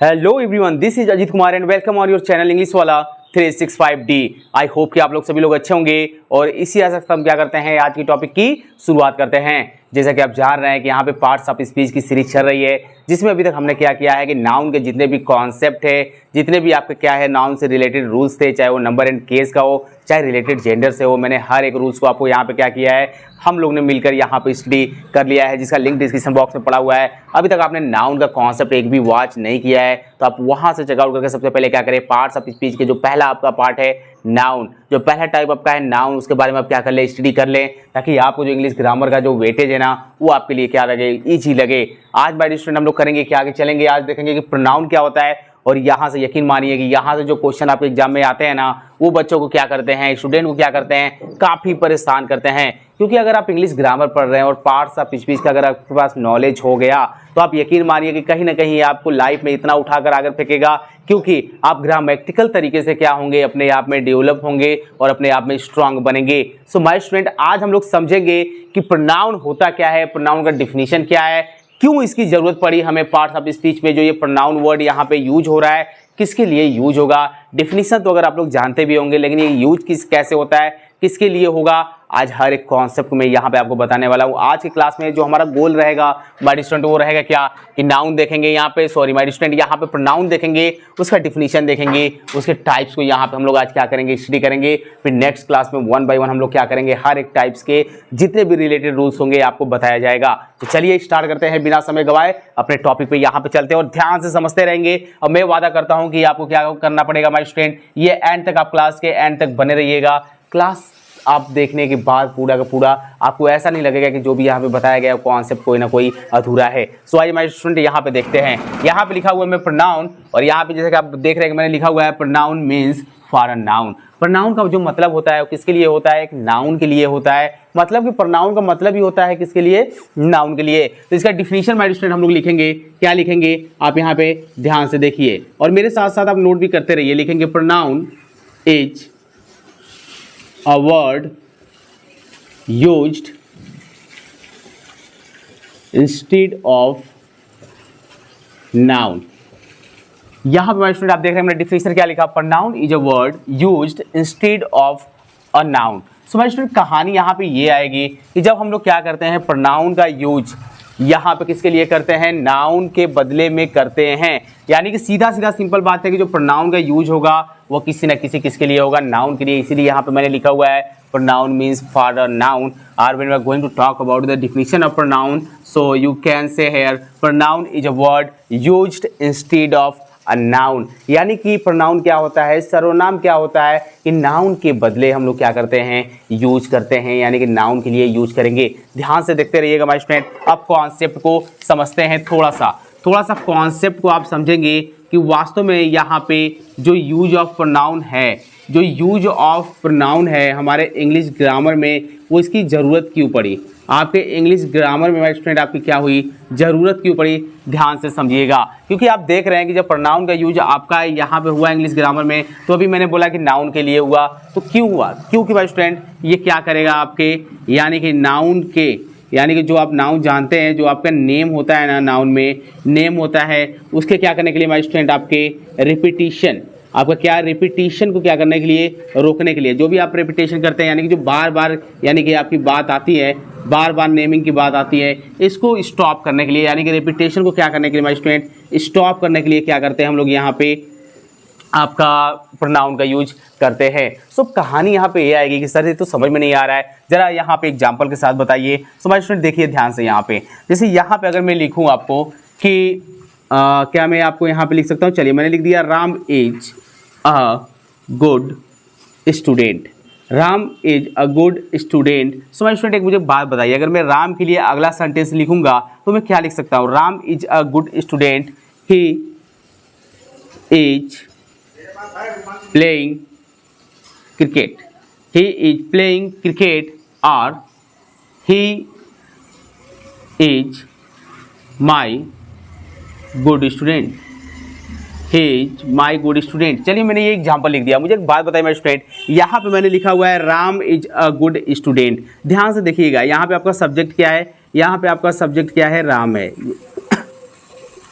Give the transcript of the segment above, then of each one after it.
Hello everyone, this is Ajit Kumar and welcome on your channel English वाला 365D। I hope कि आप लोग सभी लोग अच्छे होंगे और इसी आशा से हम क्या करते हैं, आज की टॉपिक की शुरुआत करते हैं। जैसा कि आप जान रहे हैं कि यहाँ पे पार्ट्स ऑफ स्पीच की सीरीज चल रही है, जिसमें अभी तक हमने क्या किया है कि नाउन के जितने भी कॉन्सेप्ट है, जितने भी आपके क्या है नाउन से रिलेटेड रूल्स थे, चाहे वो नंबर एंड केस का हो, चाहे रिलेटेड जेंडर से हो, मैंने हर एक रूल्स को आपको यहाँ पे क्या किया है, हम लोग ने मिलकर यहाँ पे स्टडी कर लिया है, जिसका लिंक डिस्क्रिप्शन बॉक्स में पड़ा हुआ है। अभी तक आपने नाउन का कॉन्सेप्ट एक भी वॉच नहीं किया है तो आप वहाँ से चेकआउट करके सबसे पहले क्या करें, पार्ट्स ऑफ स्पीच के जो पहला आपका पार्ट है नाउन, जो पहला टाइप आपका है नाउन, उसके बारे में आप क्या कर ले, स्टडी कर लें, ताकि आपको जो इंग्लिश ग्रामर का जो वेटेज है ना, वो आपके लिए क्या लगे, ईजी लगे। आज बाय स्टूडेंट हम लोग करेंगे क्या, आगे चलेंगे, आज देखेंगे कि प्रोनाउन क्या होता है। और यहाँ से यकीन मानिए कि यहाँ से जो क्वेश्चन आपके एग्जाम में आते हैं ना, वो बच्चों को क्या करते हैं, स्टूडेंट को क्या करते हैं, काफ़ी परेशान करते हैं। क्योंकि अगर आप इंग्लिश ग्रामर पढ़ रहे हैं और पार्ट्स ऑफ स्पीच का अगर आपके पास नॉलेज हो गया, तो आप यकीन मानिए कि कहीं ना कहीं आपको लाइफ में इतना उठाकर आगे फेंकेगा, क्योंकि आप ग्रामेटिकल तरीके से क्या होंगे, अपने आप में डेवलप होंगे और अपने आप में स्ट्रांग बनेंगे। सो माय स्टूडेंट, आज हम लोग समझेंगे कि प्रोनाउन होता क्या है, प्रोनाउन का डिफिनीशन क्या है, क्यों इसकी जरूरत पड़ी हमें पार्ट्स ऑफ स्पीच में, जो ये प्रोनाउन वर्ड यहाँ पे यूज हो रहा है, किसके लिए यूज होगा। डिफिनीशन तो अगर आप लोग जानते भी होंगे, लेकिन ये यूज कैसे होता है, किसके लिए होगा, आज हर एक कॉन्सेप्ट में यहाँ पे आपको बताने वाला हूँ। आज की क्लास में जो हमारा गोल रहेगा माय स्टूडेंट, वो रहेगा क्या कि नाउन देखेंगे यहाँ पे, सॉरी माय स्टूडेंट, यहाँ पे प्रोनाउन देखेंगे, उसका डिफिनीशन देखेंगे, उसके टाइप्स को यहाँ पे हम लोग आज क्या करेंगे, स्टडी करेंगे। फिर नेक्स्ट क्लास में वन बाय वन हम लोग क्या करेंगे, हर एक टाइप्स के जितने भी रिलेटेड रूल्स होंगे आपको बताया जाएगा। तो चलिए स्टार्ट करते हैं, बिना समय गवाए अपने टॉपिक पे यहाँ पे चलते हैं और ध्यान से समझते रहेंगे। और मैं वादा करता हूँ कि आपको क्या करना पड़ेगा माय स्टूडेंट, ये एंड तक आप क्लास के एंड तक बने रहिएगा। क्लास आप देखने के बाद पूरा का पूरा आपको ऐसा नहीं लगेगा कि जो भी यहाँ पे बताया गया कॉन्सेप्ट कोई ना कोई अधूरा है। सो आइए माय स्टूडेंट यहाँ पे देखते हैं, यहाँ पे लिखा हुआ है प्रोनाउन, और यहाँ पे जैसे कि आप देख रहे हैं कि मैंने लिखा हुआ है pronoun means for a noun. Pronoun का जो मतलब होता है वो किसके लिए होता है, एक नाउन के लिए होता है। मतलब कि प्रोनाउन का मतलब ही होता है किसके लिए, नाउन के लिए। तो इसका डिफिनीशन माय स्टूडेंट हम लोग लिखेंगे, क्या लिखेंगे आप यहाँ पे ध्यान से देखिए और मेरे साथ साथ आप नोट भी करते रहिए। लिखेंगे pronoun is a word used instead of noun। यहां पे माय स्टूडेंट आप देख रहे हैं मैंने डिफिनेशन क्या लिखा, pronoun is a word used instead of a noun. So my student कहानी यहाँ पे ये आएगी कि जब हम लोग क्या करते हैं प्रोनाउन का यूज यहाँ पे किसके लिए करते हैं, नाउन के बदले में करते हैं। यानी कि सीधा सीधा सिंपल बात है कि जो प्रोनाउन का यूज होगा वो किसी न किसके लिए होगा, नाउन के लिए। इसीलिए यहाँ पे मैंने लिखा हुआ है pronoun means for a noun. और when we are going to talk about the definition of pronoun, so you can say here pronoun is a word used instead of a noun. यानी कि प्रोनाउन क्या होता है, सर्वनाम क्या होता है कि नाउन के बदले हम लोग क्या करते हैं, यूज करते हैं, यानी कि नाउन के लिए यूज करेंगे। ध्यान से देखते रहिएगा माय स्टूडेंट। अब कॉन्सेप्ट को समझते हैं, थोड़ा सा कॉन्सेप्ट को आप समझेंगे कि वास्तव में यहाँ पे जो यूज ऑफ प्रोनाउन है, जो यूज ऑफ प्रोनाउन है हमारे इंग्लिश ग्रामर में, वो इसकी ज़रूरत क्यों पड़ी, आपके इंग्लिश ग्रामर में माय स्टूडेंट आपकी क्या हुई, ज़रूरत क्यों पड़ी, ध्यान से समझिएगा। क्योंकि आप देख रहे हैं कि जब प्रोनाउन का यूज आपका यहाँ पे हुआ इंग्लिश ग्रामर में, तो अभी मैंने बोला कि नाउन के लिए हुआ, तो क्यों हुआ, क्योंकि माय स्टूडेंट ये क्या करेगा आपके, यानी कि नाउन के, यानी कि जो आप नाउन जानते हैं, जो आपका नेम होता है ना, नाउन में नेम होता है, उसके क्या करने के लिए माय स्टूडेंट आपके रिपीटिशन, आपका क्या रिपीटिशन को क्या करने के लिए, रोकने के लिए। जो भी आप रिपीटिशन करते हैं, यानी कि जो बार बार यानी कि आपकी बात आती है, बार बार नेमिंग की बात आती है, इसको स्टॉप करने के लिए, यानी कि रिपीटिशन को क्या करने के लिए माय स्टूडेंट, स्टॉप करने के लिए क्या करते हैं हम लोग यहाँ पे आपका प्रोनाउन का यूज करते हैं। सो कहानी यहाँ पे ये आएगी कि सर ये तो समझ में नहीं आ रहा है, जरा यहाँ पे एग्जांपल के साथ बताइए। सो माय स्टूडेंट देखिए ध्यान से यहाँ पे, जैसे यहाँ पे अगर मैं लिखूँ आपको कि क्या मैं आपको यहाँ पे लिख सकता हूँ, चलिए मैंने लिख दिया Ram is a good student. Ram is a good student. So my student एक मुझे बात बताइए, अगर मैं राम के लिए अगला सेंटेंस लिखूंगा तो मैं क्या लिख सकता हूँ, Ram is a good student, he is playing cricket, he is playing cricket, और he is my good student, he is my good student. चलिए मैंने ये एग्जाम्पल लिख दिया। मुझे एक बात बताइए माय स्टूडेंट, यहाँ पे मैंने लिखा हुआ है Ram is a good student. ध्यान से देखिएगा, यहाँ पे आपका सब्जेक्ट क्या है, यहाँ पे आपका सब्जेक्ट क्या है, राम है।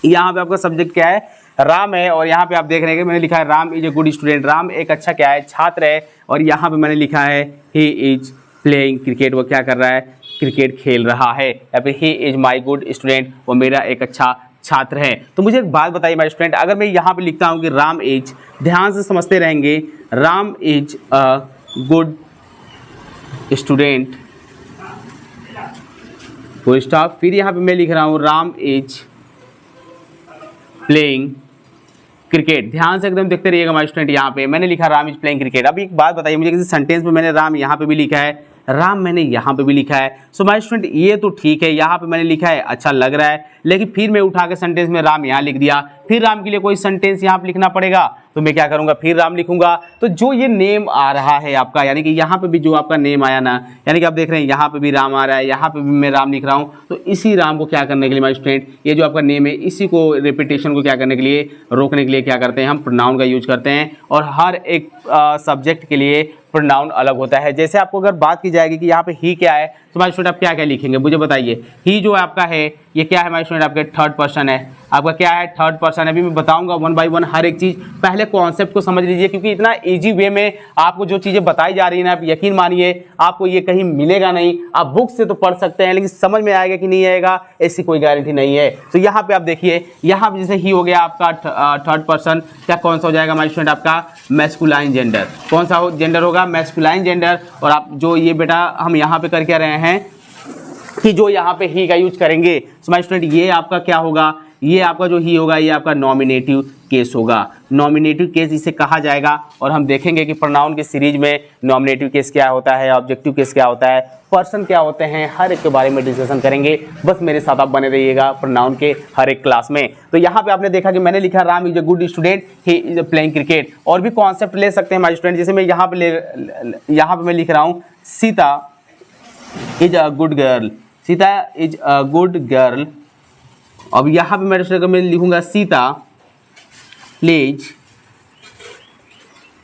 यहाँ पे आपका सब्जेक्ट क्या है, राम है और यहाँ पे आप देख रहे हैं कि मैंने लिखा है Ram is a good student. Ram एक अच्छा क्या है, छात्र है। और यहाँ पे मैंने लिखा है ही इज प्लेइंग क्रिकेट, वो क्या कर रहा है, क्रिकेट खेल रहा है। या फिर ही इज माई गुड स्टूडेंट, वो मेरा एक अच्छा छात्र है। तो मुझे एक बात बताइए माय स्टूडेंट, अगर मैं यहाँ पे लिखता हूँ कि राम इज, ध्यान से समझते रहेंगे, Ram is a good student, full stop. फिर यहाँ पे मैं लिख रहा हूँ राम इज प्लेइंग क्रिकेट। ध्यान से एकदम देखते रहिएगा माय स्टूडेंट, यहाँ पे मैंने लिखा राम इज प्लेइंग क्रिकेट। अब एक बात बताइए मुझे, किसी सेंटेंस में मैंने राम यहाँ पे भी लिखा है, राम मैंने यहाँ पे भी लिखा है। सो माय स्टूडेंट ये तो ठीक है, यहाँ पे मैंने लिखा है अच्छा लग रहा है, लेकिन फिर मैं उठा के सेंटेंस में राम यहाँ लिख दिया, फिर राम के लिए कोई सेंटेंस यहाँ पे लिखना पड़ेगा, तो मैं क्या करूँगा, फिर राम लिखूंगा। तो जो ये नेम आ रहा है आपका, यानी कि यहाँ पे भी जो आपका नेम आया ना, यानी कि आप देख रहे हैं यहाँ पे भी राम आ रहा है, यहाँ पे भी मैं राम लिख रहा हूँ, तो इसी राम को क्या करने के लिए माय स्टूडेंट, ये जो आपका नेम है इसी को रिपीटेशन को क्या करने के लिए, रोकने के लिए क्या करते हैं, हम प्रोनाउन का यूज करते हैं। और हर एक सब्जेक्ट के लिए प्रोनाउन अलग होता है। जैसे आपको अगर बात की जाएगी कि यहाँ पे ही क्या है, तो माय स्टूडेंट आप क्या क्या लिखेंगे मुझे बताइए। ही जो आपका है ये क्या है माय स्टूडेंट, आपके थर्ड पर्सन है, आपका क्या है, थर्ड पर्सन है। अभी मैं बताऊंगा वन बाय वन हर एक चीज़, पहले कॉन्सेप्ट को समझ लीजिए, क्योंकि इतना इजी वे में आपको जो चीज़ें बताई जा रही है ना, आप यकीन मानिए आपको ये कहीं मिलेगा नहीं। आप बुक से तो पढ़ सकते हैं, लेकिन समझ में आएगा कि नहीं आएगा ऐसी कोई गारंटी नहीं है। तो यहाँ पे आप देखिए, यहाँ पे जैसे ही हो गया आपका थर्ड पर्सन, क्या कौन सा हो जाएगा माय स्टूडेंट, आपका मैस्कुलाइन जेंडर। कौन सा जेंडर होगा, मैस्कुलाइन जेंडर। और आप जो ये बेटा हम यहाँ पे करके रहे हैं कि जो यहाँ पे ही का यूज करेंगे, सो माय स्टूडेंट ये आपका क्या होगा, ये आपका जो ही होगा ये आपका नॉमिनेटिव केस होगा। नॉमिनेटिव केस इसे कहा जाएगा। और हम देखेंगे कि प्रोनाउन की सीरीज में नॉमिनेटिव केस क्या होता है, ऑब्जेक्टिव केस क्या होता है, पर्सन क्या होते हैं, हर एक के बारे में डिस्कशन करेंगे। बस मेरे साथ आप बने रहिएगा प्रोनाउन के हर एक क्लास में। तो यहाँ पे आपने देखा कि मैंने लिखा Ram is a good student, he is playing cricket. और भी कॉन्सेप्ट ले सकते हैं माय स्टूडेंट, जैसे मैं यहाँ पे मैं लिख रहा हूँ Sita is a good girl, Sita is a good girl. अब यहाँ पे मैं लिखूंगा सीता प्लेज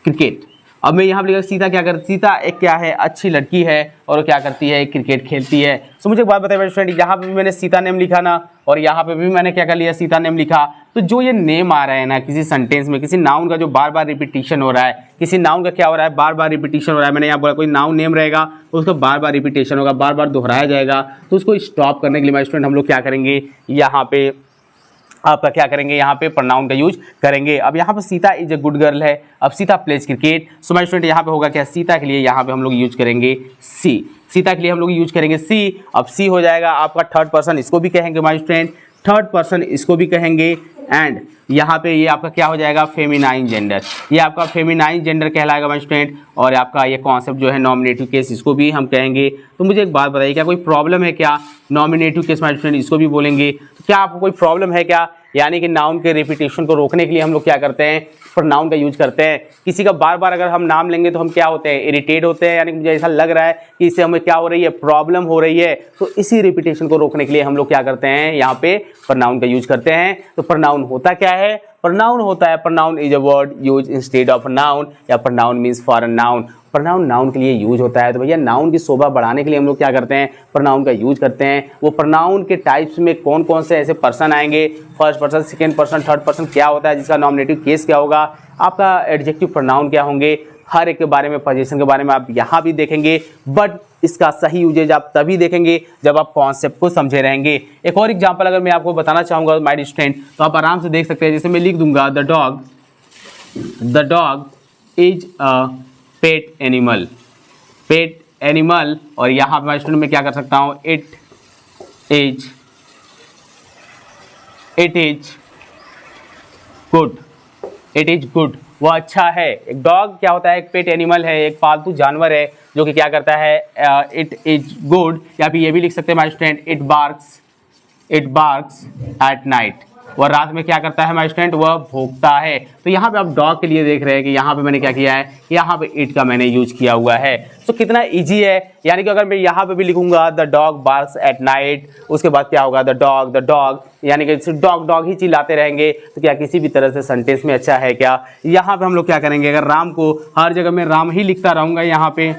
क्रिकेट। अब मैं यहाँ पे लिखा सीता क्या करती, सीता एक क्या है, अच्छी लड़की है और क्या करती है, क्रिकेट खेलती है। सो मुझे एक बात बताइए स्टूडेंट, यहाँ पे भी मैंने सीता नेम लिखा ना, और यहाँ पे भी मैंने क्या कर लिया, सीता नेम लिखा। तो जो ये नेम आ रहा है ना किसी सेंटेंस में, किसी नाउन का जो बार बार रिपीटिशन हो रहा है, किसी नाउन का क्या हो रहा है, बार बार रिपीटिशन हो रहा है। मैंने यहाँ बोला कोई नाउन नेम रहेगा तो उसका बार बार रिपीटेशन होगा, बार बार दोहराया जाएगा। तो उसको स्टॉप करने के लिए माय स्टूडेंट हम लोग क्या करेंगे, यहाँ पे आपका क्या करेंगे, यहाँ पे प्रोनाउन का यूज करेंगे। अब यहाँ पे Sita is a good girl है, अब Sita pledge cricket. So my student यहाँ पे होगा क्या, सीता के लिए यहाँ पे हम लोग यूज करेंगे सी, सीता के लिए हम लोग यूज करेंगे सी। अब सी हो जाएगा आपका थर्ड पर्सन, इसको भी कहेंगे माय स्टूडेंट, थर्ड पर्सन इसको भी कहेंगे। एंड यहाँ पे ये आपका क्या हो जाएगा, फेमिनाइन जेंडर, ये आपका फेमिनाइन जेंडर कहलाएगा माय स्टूडेंट। और आपका ये कॉन्सेप्ट जो है नॉमिनेटिव केस, इसको भी हम कहेंगे। तो मुझे एक बात बताइए, क्या कोई प्रॉब्लम है क्या, नॉमिनेटिव केस माय स्टूडेंट इसको भी बोलेंगे, तो क्या आपको कोई प्रॉब्लम है क्या, यानी कि नाउन के रिपीटेशन को रोकने के लिए हम लोग क्या करते हैं, प्रोनाउन का यूज करते हैं। किसी का बार बार अगर हम नाम लेंगे तो हम क्या होते हैं, इरिटेट होते हैं, यानी कि मुझे ऐसा लग रहा है कि इससे हमें क्या हो रही है, प्रॉब्लम हो रही है। तो इसी रिपीटेशन को रोकने के लिए हम लोग क्या करते हैं, यहाँ पे प्रोनाउन का यूज करते हैं। तो प्रोनाउन होता क्या है, प्रोनाउन होता है, pronoun is a word use instead of noun, या pronoun means for a noun. Pronoun noun के लिए यूज होता है। तो भैया नाउन की शोभा बढ़ाने के लिए हम लोग क्या करते हैं, प्रोनाउन का यूज करते हैं। वो प्रोनाउन के टाइप्स में कौन कौन से ऐसे पर्सन आएंगे, first person, second person, third person क्या होता है, जिसका नॉमिनेटिव केस क्या होगा, आपका एडजेक्टिव प्रोनाउन क्या होंगे, हर एक के बारे में, पोजीशन के बारे में आप यहाँ भी देखेंगे। बट इसका सही यूजेज आप तभी देखेंगे जब आप कॉन्सेप्ट को समझे रहेंगे। एक और एग्जांपल अगर मैं आपको बताना चाहूँगा माय स्टूडेंट, तो आप आराम से देख सकते हैं। जैसे मैं लिख दूंगा the dog is a pet animal, pet animal. और यहाँ पे माय स्टूडेंट में क्या कर सकता हूँ, इट इज गुड, वो अच्छा है। एक डॉग क्या होता है, एक पेट एनिमल है, एक पालतू जानवर है जो कि क्या करता है, इट इज गुड। या फिर ये भी लिख सकते हैं my student, it barks at night, वह रात में क्या करता है माय स्टूडेंट, वह भौंकता है। तो यहाँ पे आप डॉग के लिए देख रहे हैं कि यहाँ पे मैंने क्या किया है, यहाँ पे इट का मैंने यूज किया हुआ है। तो कितना इजी है, यानी कि अगर मैं यहाँ पे भी लिखूंगा the dog barks at night, उसके बाद क्या होगा, द डॉग, यानी कि डॉग ही चिल्लाते रहेंगे, तो क्या किसी भी तरह से सेंटेंस में अच्छा है क्या। यहाँ पे हम लोग क्या करेंगे, अगर राम को हर जगह में राम ही लिखता रहूंगा यहाँ पे,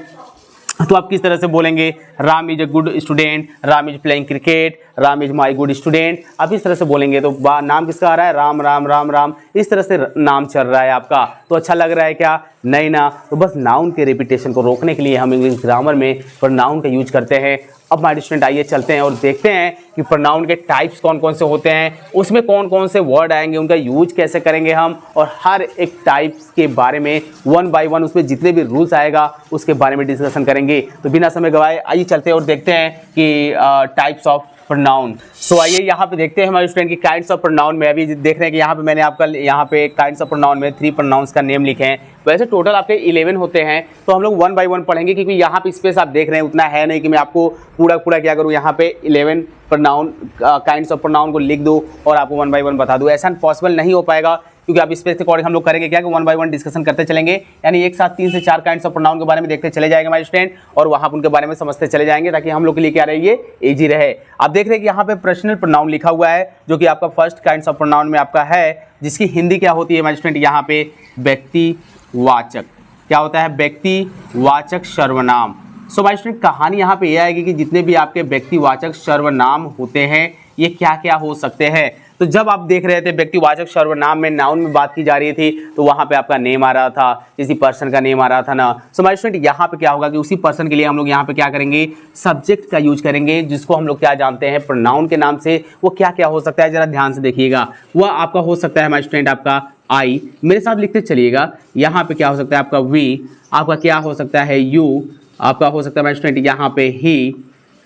तो आप किस तरह से बोलेंगे, Ram is a good student, Ram is playing cricket, Ram is my good student. आप इस तरह से बोलेंगे तो नाम किसका आ रहा है, राम राम राम राम, इस तरह से नाम चल रहा है आपका। तो अच्छा लग रहा है क्या, नहीं ना। तो बस नाउन के रिपीटेशन को रोकने के लिए हम इंग्लिश ग्रामर में प्रोनाउन का यूज करते हैं। अब माय स्टूडेंट आइए चलते हैं और देखते हैं कि प्रोनाउन के टाइप्स कौन कौन से होते हैं, उसमें कौन कौन से वर्ड आएंगे, उनका यूज कैसे करेंगे हम, और हर एक टाइप्स के बारे में वन बाय वन उसमें जितने भी रूल्स आएगा उसके बारे में डिस्कशन करेंगे। तो बिना समय गवाए आइए चलते हैं और देखते हैं कि टाइप्स ऑफ प्रोनाउन। सो आइए यहाँ पे देखते हैं हमारे स्टूडेंट की काइंड्स ऑफ प्रोनाउन में। अभी देख रहे हैं कि यहाँ पे मैंने आपका यहाँ पे काइंड्स ऑफ प्रोनाउन में 3 प्रोनाउंस का नेम लिखे हैं। वैसे टोटल आपके 11 होते हैं, तो हम लोग वन बाय वन पढ़ेंगे क्योंकि यहाँ पे स्पेस आप देख रहे हैं उतना है नहीं कि मैं आपको पूरा क्या करूँ, यहाँ पे 11 प्रोनाउन काइंड्स ऑफ प्रोनाउन को लिख दूँ और आपको वन बाय वन बता दूँ। ऐसा पॉसिबल नहीं हो पाएगा क्योंकि आप स्पेस के अकॉर्डिंग हम लोग करेंगे क्या कि वन बाय वन डिस्कशन करते चलेंगे, यानी एक साथ 3 से 4 काइंड्स ऑफ प्रोनाउन के बारे में देखते चले जाएंगे हमारे स्टूडेंट, और वहाँ पर उनके बारे में समझते चले जाएंगे ताकि हम लोग के लिए क्या रहे, ये इजी रहे। आप देख रहे हैं कि यहाँ पे पर्सनल प्रोनाउन लिखा हुआ है जो कि आपका फर्स्ट काइंड्स ऑफ प्रोनाउन में आपका है, जिसकी हिंदी क्या होती है हमारे स्टूडेंट, यहाँ पे व्यक्तिवाचक। क्या होता है, व्यक्तिवाचक सर्वनाम। सो हमारे स्टूडेंट कहानी यहाँ पे यह आएगी कि जितने भी आपके व्यक्तिवाचक सर्वनाम होते हैं ये क्या क्या हो सकते हैं। तो जब आप देख रहे थे व्यक्तिवाचक सर्वनाम में नाउन में बात की जा रही थी तो वहाँ पे आपका नेम आ रहा था, किसी पर्सन का नेम आ रहा था ना। सो हमारे स्टूडेंट यहाँ पे क्या होगा कि उसी पर्सन के लिए हम लोग यहाँ पे क्या करेंगे, सब्जेक्ट का यूज करेंगे, जिसको हम लोग क्या जानते हैं प्रोनाउन के नाम से। वो क्या क्या हो सकता है जरा ध्यान से देखिएगा। वह आपका हो सकता है हमारे स्टूडेंट आपका आई, मेरे साथ लिखते चलिएगा। यहाँ पे क्या हो सकता है आपका वी, आपका क्या हो सकता है यू, आपका हो सकता है हमारे स्टूडेंट यहाँ पे ही,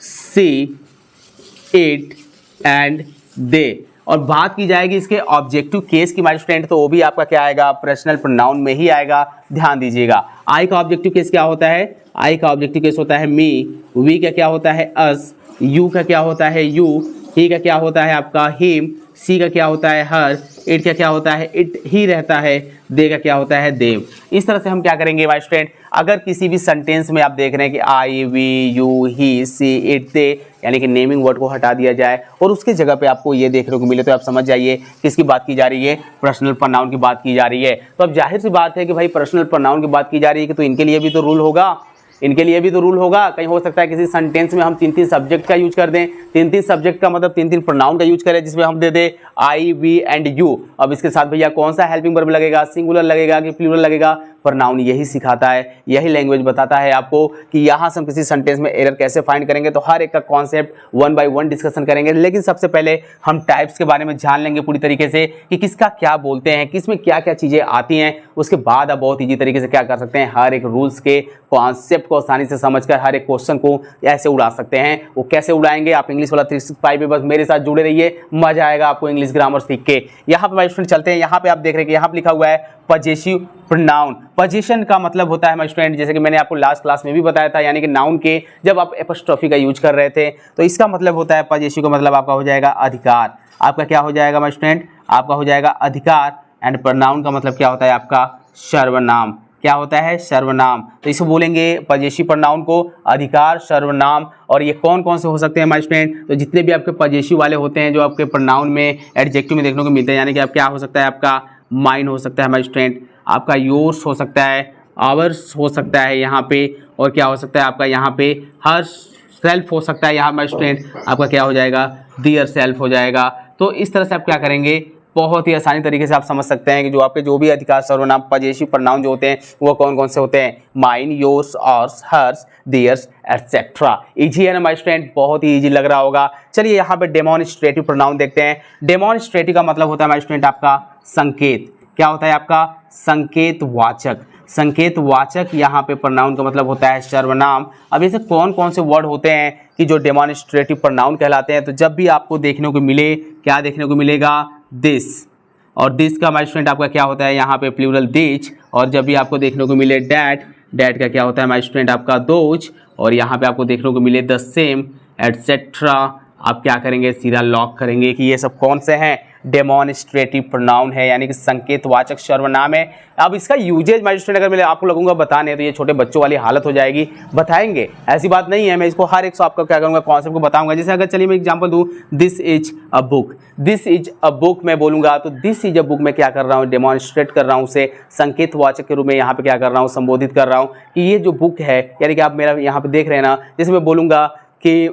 सी, इट एंड दे। और बात की जाएगी इसके ऑब्जेक्टिव केस की हमारे स्टूडेंट, तो वो भी आपका क्या आएगा, पर्सनल प्रोनाउन में ही आएगा। ध्यान दीजिएगा, आई का ऑब्जेक्टिव केस क्या होता है, आई का ऑब्जेक्टिव केस होता है मी, वी का क्या होता है अस, यू का क्या होता है यू, ही का क्या होता है आपका हिम, सी का क्या होता है हर, इट का क्या होता है इट ही रहता है, दे का क्या होता है देव। इस तरह से हम क्या करेंगे हमारे स्टूडेंट, अगर किसी भी सेंटेंस में आप देख रहे हैं कि I, we, you, he, she, it, they, यानी कि नेमिंग वर्ड को हटा दिया जाए और उसके जगह पे आपको ये देखने को मिले, तो आप समझ जाइए किसकी बात की जा रही है, पर्सनल प्रोनाउन की बात की जा रही है। तो अब जाहिर सी बात है कि भाई पर्सनल प्रोनाउन की बात की जा रही है कि तो इनके लिए भी तो रूल होगा, इनके लिए भी तो रूल होगा। कहीं हो सकता है किसी सेंटेंस में हम 3-3 सब्जेक्ट का यूज कर दें, 3-3 सब्जेक्ट का मतलब 3-3 प्रोनाउन का यूज करें, जिसमें हम दे दे आई, वी एंड यू। अब इसके साथ भैया कौन सा हेल्पिंग वर्ब लगेगा, सिंगुलर लगेगा कि प्लूरल लगेगा, प्रोनाउन यही सिखाता है, यही लैंग्वेज बताता है आपको कि यहाँ से हम किसी सेंटेंस में एरर कैसे फाइंड करेंगे। तो हर एक का concept one by one discussion करेंगे, लेकिन सबसे पहले हम टाइप्स के बारे में जान लेंगे पूरी तरीके से कि किसका क्या बोलते हैं, किस में क्या क्या चीज़ें आती हैं। उसके बाद आप बहुत ईजी तरीके से क्या कर सकते हैं, हर एक रूल्स के कॉन्सेप्ट को आसानी से समझकर हर एक क्वेश्चन को ऐसे उड़ा सकते हैं। वो कैसे उड़ाएंगे, आप इंग्लिश वाला 365 में बस मेरे साथ जुड़े रहिए, मजा आएगा आपको इंग्लिश ग्रामर सीख के। यहाँ पे स्टूडेंट चलते हैं, यहाँ पे आप देख रहे हैं कि यहाँ पे लिखा हुआ है पजेसिव प्रोनाउन। पजेशन का मतलब होता है हमारे स्टूडेंट, जैसे कि मैंने आपको लास्ट क्लास में भी बताया था, यानी कि नाउन के जब आप एपोस्ट्रोफी का यूज कर रहे थे तो इसका मतलब होता है पजेसिव का मतलब आपका हो जाएगा अधिकार। आपका क्या हो जाएगा हमारे स्टूडेंट, आपका हो जाएगा अधिकार। एंड प्रोनाउन का मतलब क्या होता है आपका सर्वनाम। क्या होता है, सर्वनाम। तो इसे बोलेंगे पजेसिव प्रोनाउन को, अधिकार, सर्वनाम। और ये कौन कौन से हो सकते हैं हमारे स्टूडेंट, तो जितने भी आपके पजेसिव वाले होते हैं जो आपके प्रोनाउन में एडजेक्टिव में देखने को मिलते हैं, यानी कि आप क्या हो सकता है आपका माइन हो सकता है हमारे स्टूडेंट, आपका योर्स हो सकता है, आवर्स हो सकता है यहाँ पे, और क्या हो सकता है आपका यहाँ पे हर सेल्फ हो सकता है यहाँ हमारे स्टूडेंट, आपका क्या हो जाएगा डियर सेल्फ हो जाएगा। तो इस तरह से आप क्या करेंगे, बहुत ही आसानी तरीके से आप समझ सकते हैं कि जो आपके जो भी अधिकार सर्वनाम पजेसिव प्रोनाउन जो होते हैं वो कौन कौन से होते हैं, mine, yours, ours, hers, theirs etcetera. Easy है ना माय स्टूडेंट, बहुत ही इजी लग रहा होगा। चलिए यहाँ पे डेमोन्स्ट्रेटिव प्रोनाउन देखते हैं। डेमोन्स्ट्रेटिव का मतलब होता है माय स्टूडेंट आपका संकेत। क्या होता है आपका, संकेतवाचक। संकेतवाचक यहाँ पे प्रोनाउन का मतलब होता है सर्वनाम। अब ऐसे कौन कौन से वर्ड होते हैं कि जो डेमोन्स्ट्रेटिव प्रोनाउन कहलाते हैं, तो जब भी आपको देखने को मिले, क्या देखने को मिलेगा, दिस, और दिस का हमारे स्टूडेंट आपका क्या होता है यहाँ पे प्लूरल दिच। और जब भी आपको देखने को मिले डैट, डैट का क्या होता है हमारे स्टूडेंट आपका दोज। और यहाँ पे आपको देखने को मिले द सेम एटसेट्रा, आप क्या करेंगे, सीधा लॉक करेंगे कि ये सब कौन से हैं, डेमोन्स्ट्रेटिव प्रोनाउन है, यानी कि संकेतवाचक सर्वनाम है। अब इसका यूजेज माय स्टूडेंट अगर मैं आपको लगूंगा बताने तो ये छोटे बच्चों वाली हालत हो जाएगी, बताएंगे ऐसी बात नहीं है, मैं इसको हर एक आपका क्या करूंगा कॉन्सेप्ट को बताऊंगा। जैसे अगर चलिए मैं एग्जांपल दूं, this is a book, this is a book मैं बोलूंगा तो दिस इज अ बुक मैं क्या कर रहा हूँ, डेमोन्स्ट्रेट कर रहा हूँ, उसे संकेतवाचक के रूप में यहाँ पे क्या कर रहा हूँ, संबोधित कर रहा हूँ कि ये जो बुक है, यानी कि आप मेरा यहाँ पे देख रहे हैं ना, जैसे मैं बोलूंगा कि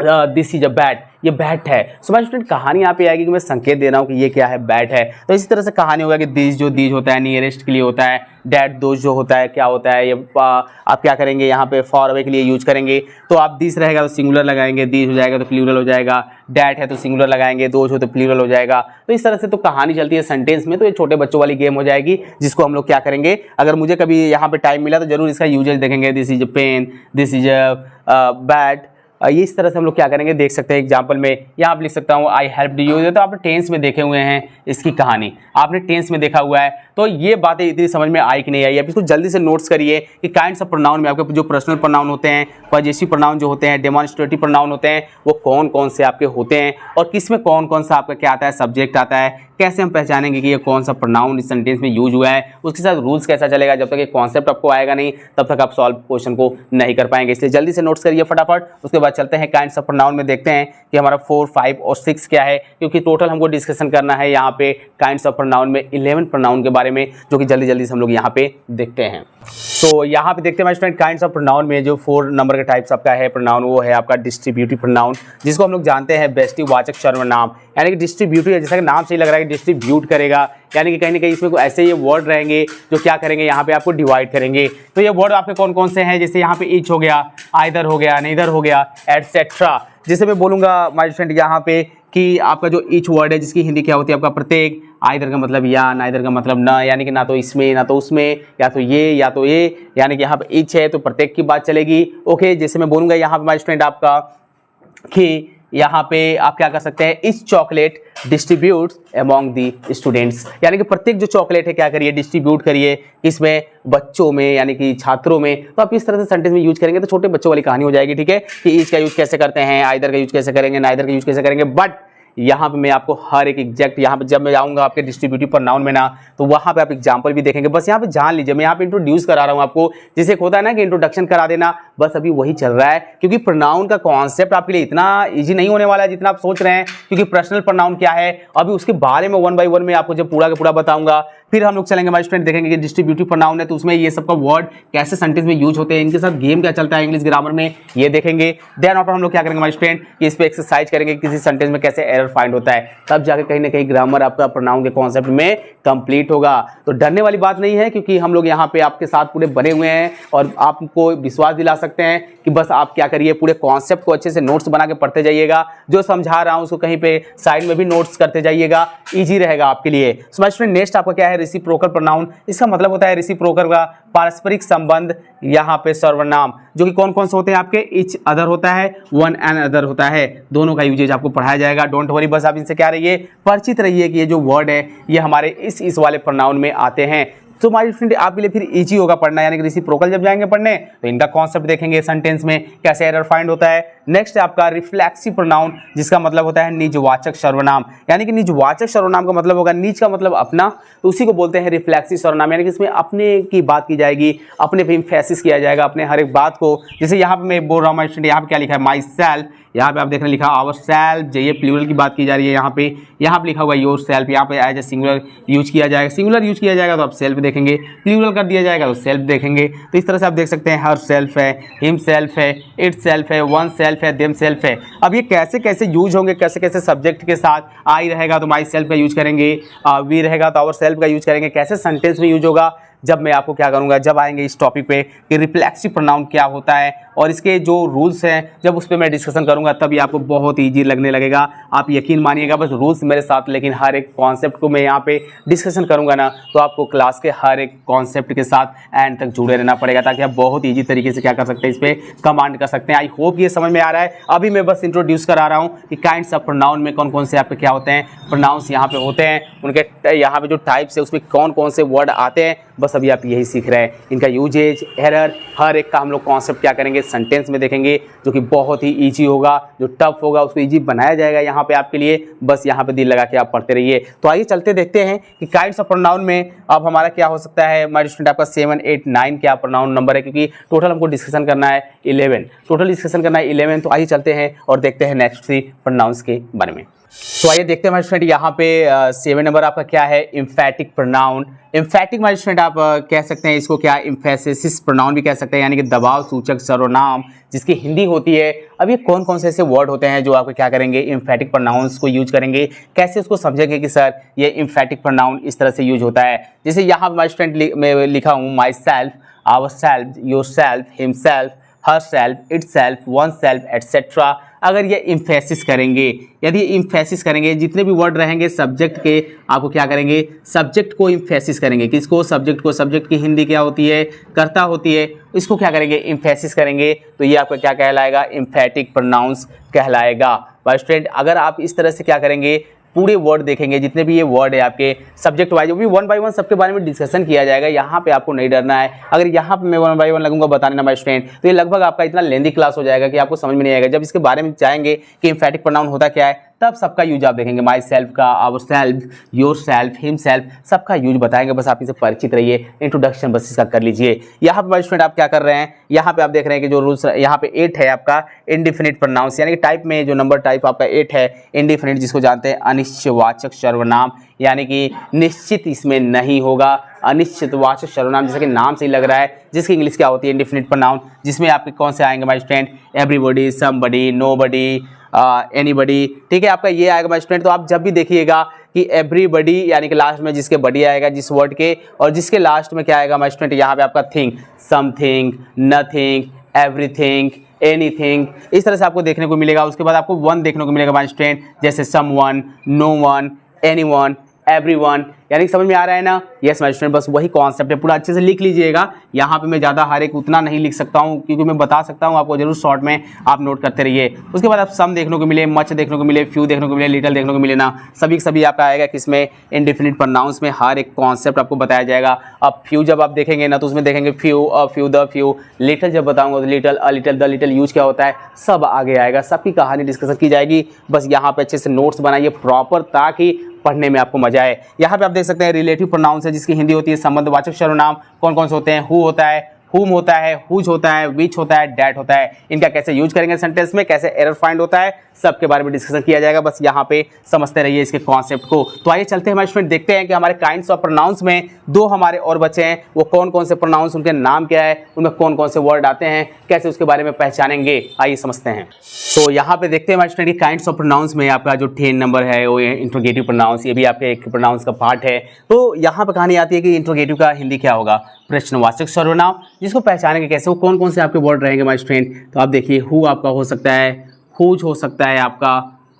दिस इज अ बैट, ये बैट है। सो माय स्टूडेंट कहानी यहाँ पे आएगी कि मैं संकेत दे रहा हूँ कि ये क्या है, बैट है। तो इसी तरह से कहानी होगा कि दिस जो दीज होता है नियरेस्ट के लिए होता है, डैट दो जो होता है क्या होता है, ये आप क्या करेंगे यहाँ पे फॉर अवे के लिए यूज करेंगे। तो आप दिस रहेगा तो सिंगुलर लगाएंगे, दीज हो जाएगा तो प्लूरल हो जाएगा, डैट है तो सिंगुलर लगाएंगे, दोज हो तो प्लूरल हो जाएगा। तो इस तरह से तो कहानी चलती है सेंटेंस में। तो ये छोटे बच्चों वाली गेम हो जाएगी जिसको हम लोग क्या करेंगे, अगर मुझे कभी यहाँ पे टाइम मिला तो जरूर इसका यूजेज देखेंगे। This is a pen, this is a bat, ये इस तरह से हम लोग क्या करेंगे देख सकते हैं। एग्जाम्पल में यहाँ आप लिख सकता हूँ आई हेल्प्ड यू, तो आपने टेंस में देखे हुए हैं इसकी कहानी, आपने टेंस में देखा हुआ है। तो ये बातें इतनी समझ में आई कि नहीं आई, अब इसको जल्दी से नोट्स करिए कि काइंड्स ऑफ प्रोनाउन में आपके जो पर्सनल प्रोनाउन होते हैं, पॉजेसिव प्रोनाउन जो होते हैं, डेमोन्स्ट्रेटिव प्रोनाउन होते हैं, वो कौन कौन से आपके होते हैं और किस में कौन कौन सा आपका क्या आता है, सब्जेक्ट आता है, कैसे हम पहचानेंगे कि ये कौन सा प्रोनाउन इस सेंटेंस में यूज हुआ है, उसके साथ रूल्स कैसा चलेगा। जब तक ये कॉन्सेप्ट आपको आएगा नहीं तब तक आप सॉल्व क्वेश्चन को नहीं कर पाएंगे, इसलिए जल्दी से नोट्स करिए फटाफट। उसके बाद चलते हैं काइंड्स ऑफ प्रोनाउन में, देखते हैं कि हमारा 4, 5 और 6 क्या है, क्योंकि टोटल हमको डिस्कशन करना है यहाँ पे काइंड्स ऑफ प्रोनाउन में 11 प्रोनाउन के बारे में, जो कि जल्दी जल्दी से हम लोग यहाँ पे देखते हैं। तो यहाँ पे देखते हैं स्टूडेंट काइंड्स ऑफ प्रोनाउन में जो 4 नंबर का टाइप्स आपका है प्रोनाउन, वो है आपका डिस्ट्रीब्यूटिव प्रोनाउन, जिसको हम लोग जानते हैं व्यष्टिवाचक सर्वनाम, यानी कि डिस्ट्रीब्यूटिव है, जैसा कि नाम से ही लग रहा है कि डिस्ट्रीब्यूट करेगा, यानी कि कहीं ना कहीं इसमें ऐसे ये वर्ड रहेंगे जो क्या करेंगे यहाँ पे आपको डिवाइड करेंगे। तो ये वर्ड आपके कौन कौन से हैं, जैसे यहाँ पे ईच हो गया, आइदर हो गया, नेदर हो गया, एटसेट्रा। जैसे मैं बोलूँगा माय स्टूडेंट यहाँ पे कि आपका जो ईच वर्ड है जिसकी हिंदी क्या होती है आपका प्रत्येक, आइदर का मतलब या, नाइदर का मतलब ना, यानी कि ना तो इसमें ना तो उसमें, या तो ये या तो ये, यानी कि यहाँ पे ईच है तो प्रत्येक की बात चलेगी। ओके, जैसे मैं बोलूँगा यहाँ पे माय स्टूडेंट आपका कि यहाँ पे आप क्या कर सकते हैं, इस chocolate distribute among the students, यानी कि प्रत्येक जो चॉकलेट है क्या करिए, डिस्ट्रीब्यूट करिए इसमें बच्चों में, यानी कि छात्रों में। तो आप इस तरह से सेंटेंस में यूज करेंगे तो छोटे बच्चों वाली कहानी हो जाएगी, ठीक है, कि ईच का यूज कैसे करते हैं, आइदर का यूज कैसे करेंगे, नाइदर का यूज कैसे करेंगे। बट यहाँ पे मैं आपको हर एक एग्जैक्ट, यहाँ पे जब मैं जाऊँगा आपके डिस्ट्रीब्यूटिव प्रोनाउन में ना, तो वहाँ पे आप एग्जांपल भी देखेंगे। बस यहाँ पे जान लीजिए, मैं यहाँ पे इंट्रोड्यूस करा रहा हूँ आपको, जिसे होता है ना कि इंट्रोडक्शन करा देना, बस अभी वही चल रहा है, क्योंकि प्रोनाउन का कॉन्सेप्ट आपके लिए इतना ईजी नहीं होने वाला है जितना आप सोच रहे हैं। क्योंकि पर्सनल प्रोनाउन क्या है अभी उसके बारे में 1 बाय 1 में आपको जब पूरा का पूरा बताऊंगा, फिर हम लोग चलेंगे हमारे स्टूडेंट देखेंगे कि डिस्ट्रीब्यूटिव प्रोनाउन है तो उसमें ये सबका वर्ड कैसे सेंटेंस में यूज होते हैं, इनके साथ गेम क्या चलता है इंग्लिश ग्रामर में, ये देखेंगे। देन आफ्टर हम लोग क्या करेंगे हमारे स्टूडेंट कि इस पे एक्सरसाइज करेंगे किसी सेंटेंस में कैसे एरर फाइंड होता है, तब जाके कहीं ना कहीं ग्रामर आपका प्रोनाउन के कॉन्सेप्ट में कंप्लीट होगा। तो डरने वाली बात नहीं है, क्योंकि हम लोग यहाँ पे आपके साथ पूरे बने हुए हैं और आपको विश्वास दिला सकते हैं कि बस आप क्या करिए, पूरे कॉन्सेप्ट को अच्छे से नोट्स बना के पढ़ते जाइएगा, जो समझा रहा हूँ उसको कहीं पे साइड में भी नोट्स करते जाइएगा, ईजी रहेगा आपके लिए। सो माय स्टूडेंट नेक्स्ट आपका क्या है, रेसिप्रोकल प्रोनाउन। इसका मतलब होता है रेसिप्रोकल का पारस्परिक संबंध, यहाँ पे सर्वनाम, जो कि कौन कौन से होते हैं आपके, ईच अदर होता है, वन एंड अदर होता है, दोनों का यूजेज आपको पढ़ाया जाएगा। डोंट वरी, बस आप इनसे क्या रहिए, परिचित रहिए कि ये जो वर्ड है ये हमारे इस वाले प्रोनाउन में आते हैं। तो हमारे स्टूडेंट आपके लिए फिर इजी होगा पढ़ना, यानी कि रेसिप्रोकल जब जाएंगे पढ़ने तो इनका कॉन्सेप्ट देखेंगे सेंटेंस में कैसे एरर फाइंड होता है। नेक्स्ट है आपका रिफ्लेक्सिव प्रोनाउन, जिसका मतलब होता है निजवाचक सर्वनाम, यानी कि निजवाचक सर्वनाम का मतलब होगा निज का मतलब अपना, तो उसी को बोलते हैं रिफ्लेक्सिव सर्वनाम, यानी कि इसमें अपने की बात की जाएगी, अपने पे एम्फेसिस किया जाएगा, अपने हर एक बात को। जैसे यहाँ पे मैं बोल रहा हूँ माय स्टूडेंट, यहाँ पे क्या लिखा है, माई सेल्फ, यहाँ पे आप देखने लिखा आवर सेल्फ, ये प्लूरल की बात की जा रही है, यहाँ पे लिखा हुआ योर सेल्फ, यहाँ पे एज ए सिंगुलर यूज किया जाएगा, सिंगुलर यूज किया जाएगा तो आप सेल्फ देखेंगे, प्लूरल कर दिया जाएगा तो सेल्फ देखेंगे। तो इस तरह से आप देख सकते हैं हर सेल्फ है, हिम सेल्फ है, इट सेल्फ है, वन सेल्फ है, देम सेल्फ है। अब ये कैसे कैसे यूज होंगे, कैसे कैसे सब्जेक्ट के साथ, आई रहेगा तो माई सेल्फ का यूज करेंगे, वी रहेगा तो आवर सेल्फ का यूज करेंगे, कैसे सेंटेंस में यूज होगा, जब मैं आपको क्या करूंगा, जब आएंगे इस टॉपिक पे कि रिफ्लेक्सिव प्रोनाउन क्या होता है और इसके जो रूल्स हैं, जब उस पर मैं डिस्कशन करूंगा तब ये आपको बहुत ईजी लगने लगेगा। आप यकीन मानिएगा, बस रूल्स मेरे साथ, लेकिन हर एक कॉन्सेप्ट को मैं यहाँ पे डिस्कशन करूंगा ना, तो आपको क्लास के हर एक कॉन्सेप्ट के साथ एंड तक जुड़े रहना पड़ेगा, ताकि आप बहुत ईजी तरीके से क्या कर सकते हैं, इस पर कमांड कर सकते हैं। आई होप ये समझ में आ रहा है। अभी मैं बस इंट्रोड्यूस करा रहा हूँ कि काइंड्स ऑफ प्रोनाउन में कौन कौन से आपके क्या होते हैं, प्रोनाउंस यहाँ पे होते हैं, उनके यहाँ पे जो टाइप्स है उसमें कौन कौन से वर्ड आते हैं, बस अभी आप यही सीख रहे हैं। इनका यूजेज, एरर, हर एक का हम लोग कॉन्सेप्ट क्या करेंगे सेंटेंस में देखेंगे, जो कि बहुत ही ईजी होगा। जो टफ होगा उसको ईजी बनाया जाएगा यहाँ पे आपके लिए, बस यहाँ पे दिल लगा के आप पढ़ते रहिए। तो आइए चलते देखते हैं कि काइंड्स ऑफ प्रोनाउन में अब हमारा क्या हो सकता है। हमारे स्टूडेंट आपका 7, 8, 9 क्या प्रोनाउन नंबर है, क्योंकि टोटल हमको डिस्कशन करना है 11, टोटल डिस्कशन करना है 11। तो आइए चलते हैं और देखते हैं नेक्स्ट 3 प्रोनाउंस के बारे में। तो आइए देखते हैं हमारे स्टूडेंट यहाँ पे 7 नंबर आपका क्या है, एम्फैटिक प्रोनाउन। एम्फैटिक हमारे स्टूडेंट आप कह सकते हैं इसको क्या, एम्फेसिस प्रोनाउन भी कह सकते हैं, यानी कि दबाव सूचक सर्वनाम जिसकी हिंदी होती है। अब ये कौन कौन से ऐसे वर्ड होते हैं जो आपको क्या करेंगे, एम्फैटिक प्रोनाउंस को यूज करेंगे, कैसे उसको समझेंगे कि सर ये एम्फैटिक प्रोनाउन इस तरह से यूज होता है। जैसे यहाँ पर हमारे स्टूडेंट में लिखा हूँ myself, ourself, yourself, himself, herself, itself, oneself, etcetera. अगर ये इम्फेसिस करेंगे, यदि इम्फेसिस करेंगे, जितने भी वर्ड रहेंगे सब्जेक्ट के, आपको क्या करेंगे, सब्जेक्ट को इम्फेसिस करेंगे। किसको, सब्जेक्ट को। सब्जेक्ट की हिंदी क्या होती है, कर्ता होती है, इसको क्या करेंगे, इम्फेसिस करेंगे। तो ये आपका क्या कहलाएगा, एम्फैटिक प्रोनाउंस कहलाएगा। भाई स्टूडेंट अगर आप इस तरह से क्या करेंगे, पूरे वर्ड देखेंगे, जितने भी ये वर्ड है आपके सब्जेक्ट वाइज, वो भी 1 बाय 1 सबके बारे में डिस्कशन किया जाएगा। यहाँ पे आपको नहीं डरना है। अगर यहाँ पे मैं 1 बाय 1 लगूंगा बताने ना माय स्टूडेंट, तो ये लगभग आपका इतना लेंदी क्लास हो जाएगा कि आपको समझ में नहीं आएगा। जब इसके बारे में जाएंगे कि एम्फैटिक प्रोनाउन होता क्या है, तब सबका यूज आप देखेंगे। माई सेल्फ का, ourself, yourself, himself, सबका यूज बताएंगे। बस आप इसे परिचित रहिए, इंट्रोडक्शन बस इसका कर लीजिए। यहाँ पे माय स्टूडेंट आप क्या कर रहे हैं, यहाँ पे आप देख रहे हैं कि जो रूल्स यहाँ पे 8 है आपका इंडिफिनिट प्रोनाउंस, यानी कि टाइप में जो नंबर टाइप आपका 8 है इंडिफिनिट, जिसको जानते हैं अनिश्चयवाचक सर्वनाम, यानी कि निश्चित इसमें नहीं होगा। अनिश्चितवाचक सर्वनाम जैसा कि नाम से ही लग रहा है, जिसकी इंग्लिश क्या होती है, इंडिफिनिट प्रोनाउन, जिसमें आपके कौन से आएंगे my student, everybody, somebody, nobody, anybody. ठीक है, आपका ये आएगा माय स्टूडेंट। तो आप जब भी देखिएगा कि एवरीबडी, यानी कि लास्ट में जिसके बडी आएगा जिस वर्ड के, और जिसके लास्ट में क्या आएगा माय स्टूडेंट, यहाँ पे आपका thing, something, nothing, everything, anything, इस तरह से आपको देखने को मिलेगा। उसके बाद आपको वन देखने को मिलेगा माय स्टूडेंट, जैसे someone, no one, anyone, everyone. यानी समझ में आ रहा है ना। यस माय स्टूडेंट, बस वही कॉन्सेप्ट है, पूरा अच्छे से लिख लीजिएगा। यहाँ पे मैं ज़्यादा हर एक उतना नहीं लिख सकता हूँ, क्योंकि मैं बता सकता हूँ आपको, जरूर शॉर्ट में आप नोट करते रहिए। उसके बाद आप सम देखने को मिले, मच देखने को मिले, फ्यू देखने को मिले, लिटल देखने को मिले ना, सभी आपका आएगा किसमें, इंडिफिनिट प्रोनाउंस में। हर एक कॉन्सेप्ट आपको बताया जाएगा। अब फ्यू जब आप देखेंगे ना, तो उसमें देखेंगे few, a few, the few. Little जब बताऊंगा तो little, a little, the little use क्या होता है, सब आगे आएगा, सबकी कहानी डिस्कशन की जाएगी। बस यहाँ पे अच्छे से नोट्स बनाइए प्रॉपर, ताकि पढ़ने में आपको मजा आए। यहाँ पे आप देख सकते हैं रिलेटिव प्रोनाउंस है, जिसकी हिंदी होती है संबंधवाचक सर्वनाम। कौन कौन से होते हैं, हु होता है, हुम होता है, हुज होता है, विच होता है, डैट होता है। इनका कैसे यूज करेंगे सेंटेंस में, कैसे एरर फाइंड होता है, सबके बारे में डिस्कशन किया जाएगा। बस यहाँ पे समझते रहिए इसके कॉन्सेप्ट को। तो आइए चलते हैं हमारे स्टूडेंट, देखते हैं कि हमारे काइंड्स ऑफ प्रोनाउंस में 2 हमारे और बचे हैं। वो कौन कौन से प्रोनाउंस, उनके नाम क्या है, उनमें कौन कौन से वर्ड आते हैं, कैसे उसके बारे में पहचानेंगे, आइए समझते हैं। तो यहाँ पे देखते हैं हमारे स्टूडेंट काइंड्स ऑफ प्रोनाउंस में आपका जो 10 नंबर है वो इंट्रोगेटिव प्रोनाउंस, ये भी आपके एक प्रोनाउंस का पार्ट है। तो यहाँ पे कहानी आती है कि इंट्रोगेटिव का हिंदी क्या होगा, प्रश्नवाचक सर्वनाम, जिसको पहचानेंगे कैसे, वो कौन कौन से आपके वर्ड रहेंगे माय स्टूडेंट। तो आप देखिए, हु आपका हो सकता है, हुज हो सकता है आपका,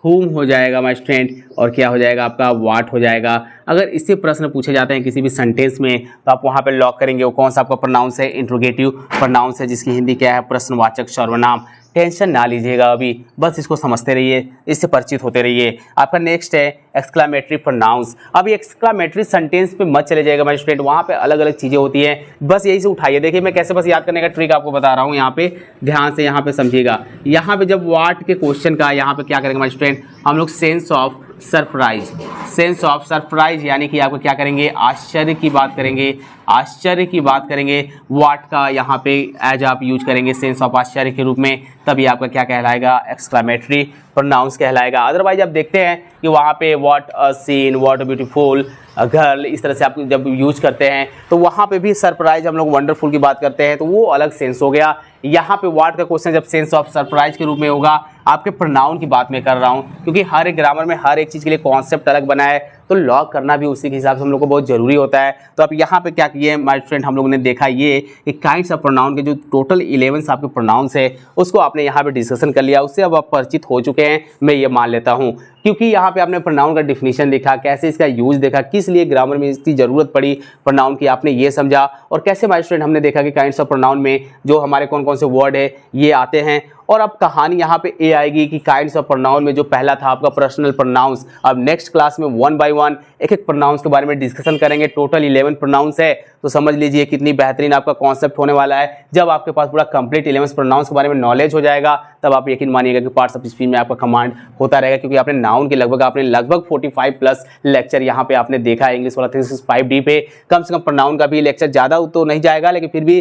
हुम हो जाएगा माय स्टूडेंट, और क्या हो जाएगा आपका, वाट हो जाएगा। अगर इससे प्रश्न पूछे जाते हैं किसी भी सेंटेंस में, तो आप वहाँ पे लॉक करेंगे वो कौन सा आपका प्रोनाउंस है, इंट्रोगेटिव प्रोनाउंस है, जिसकी हिंदी क्या है, प्रश्नवाचक सर्वनाम। टेंशन ना लीजिएगा अभी, बस इसको समझते रहिए, इससे परिचित होते रहिए। आपका नेक्स्ट है एक्सक्लामेटरी प्रोनाउंस। अभी एक्सक्लामेटरी सेंटेंस पे मत चले जाएगा माय स्टूडेंट, वहाँ पे अलग अलग चीज़ें होती हैं, बस यही से उठाइए। देखिए मैं कैसे बस याद करने का ट्रिक आपको बता रहा हूँ, यहाँ पे ध्यान से यहाँ पे समझिएगा। यहाँ पे जब वाट के क्वेश्चन का यहाँ पे क्या करेंगे माय स्टूडेंट, हम लोग sense of surprise, sense of surprise, यानी कि आपको क्या करेंगे, आश्चर्य की बात करेंगे, आश्चर्य की बात करेंगे। वाट का यहाँ पे एज आप यूज करेंगे सेंस ऑफ आश्चर्य के रूप में, तभी आपका क्या कहलाएगा, एक्सक्लामेटरी प्रोनाउंस कहलाएगा। अदरवाइज आप देखते हैं कि वहाँ पे what a scene, what a beautiful girl, इस तरह से आप जब यूज करते हैं तो वहाँ पे भी सरप्राइज हम लोग वंडरफुल की बात करते हैं, तो वो अलग सेंस हो गया। यहाँ पे व्हाट का क्वेश्चन जब सेंस ऑफ सरप्राइज के रूप में होगा, आपके प्रोनाउन की बात मैं कर रहा हूँ, क्योंकि हर एक ग्रामर में हर एक चीज़ के लिए कॉन्सेप्ट अलग बना है, तो लॉक करना भी उसी के हिसाब से हम लोग को बहुत जरूरी होता है। तो आप यहाँ पे क्या किए माय फ्रेंड, हम लोगों ने देखा ये कि काइंड्स ऑफ प्रोनाउन के जो टोटल 11 आपके प्रोनाउंस है, उसको आपने यहाँ पे डिस्कशन कर लिया, उससे अब आप परिचित हो चुके हैं, मैं ये मान लेता हूँ। क्योंकि यहाँ पे आपने प्रोनाउन का डिफिनीशन देखा, कैसे इसका यूज देखा, किस लिए ग्रामर में इसकी जरूरत पड़ी प्रोनाउन की, आपने ये समझा। और कैसे माय स्टूडेंट हमने देखा कि काइंड्स ऑफ प्रोनाउन में जो हमारे कौन कौन से वर्ड है ये आते हैं। और अब कहानी यहाँ पे ये आएगी कि काइंड्स ऑफ प्रोनाउन में जो पहला था आपका पर्सनल प्रोनाउंस, अब नेक्स्ट क्लास में 1 बाय 1 एक एक प्रोनाउंस के बारे में डिस्कशन करेंगे। टोटल 11 प्रोनाउंस है, तो समझ लीजिए कितनी बेहतरीन आपका कॉन्सेप्ट होने वाला है। जब आपके पास पूरा कंप्लीट 11 प्रोनाउंस के बारे में नॉलेज हो जाएगा तब आप यकीन मानिएगा कि पार्ट्स ऑफ स्पीच में आपका कमांड होता रहेगा, क्योंकि आपने नाउन के लगभग 45 प्लस लेक्चर यहाँ पे आपने देखा है इंग्लिश वाला 365D पे। कम से कम प्रोनाउन का भी लेक्चर ज़्यादा तो नहीं जाएगा, लेकिन फिर भी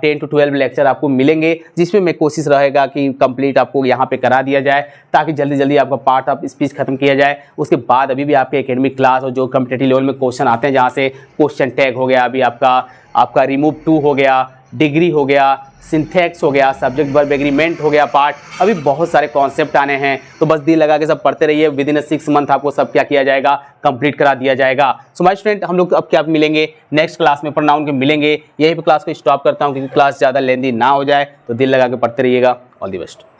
10 to 12 लेक्चर आपको मिलेंगे, जिसमें मैं कोशिश रहेगा कि कंप्लीट आपको यहाँ पे करा दिया जाए, ताकि जल्दी जल्दी आपका पार्ट ऑफ स्पीच खत्म किया जाए। उसके बाद अभी भी आपके एकेडमिक क्लास और जो कॉम्पिटिटिव लेवल में क्वेश्चन आते हैं, जहाँ से क्वेश्चन टैग हो गया, अभी आपका रिमूव टू हो गया, डिग्री हो गया, सिंथेक्स हो गया, सब्जेक्ट वर्ब एग्रीमेंट हो गया पार्ट, अभी बहुत सारे कॉन्सेप्ट आने हैं। तो बस दिल लगा के सब पढ़ते रहिए, विद इन 6 मंथ आपको सब क्या किया जाएगा, कंप्लीट करा दिया जाएगा। सो माय स्टूडेंट, हम लोग अब क्या मिलेंगे नेक्स्ट क्लास में, प्रोनाउन के मिलेंगे। यहीं पे क्लास को स्टॉप करता हूँ, क्योंकि क्लास ज़्यादा लेंदी ना हो जाए। तो दिल लगा के पढ़ते रहिएगा। All the best.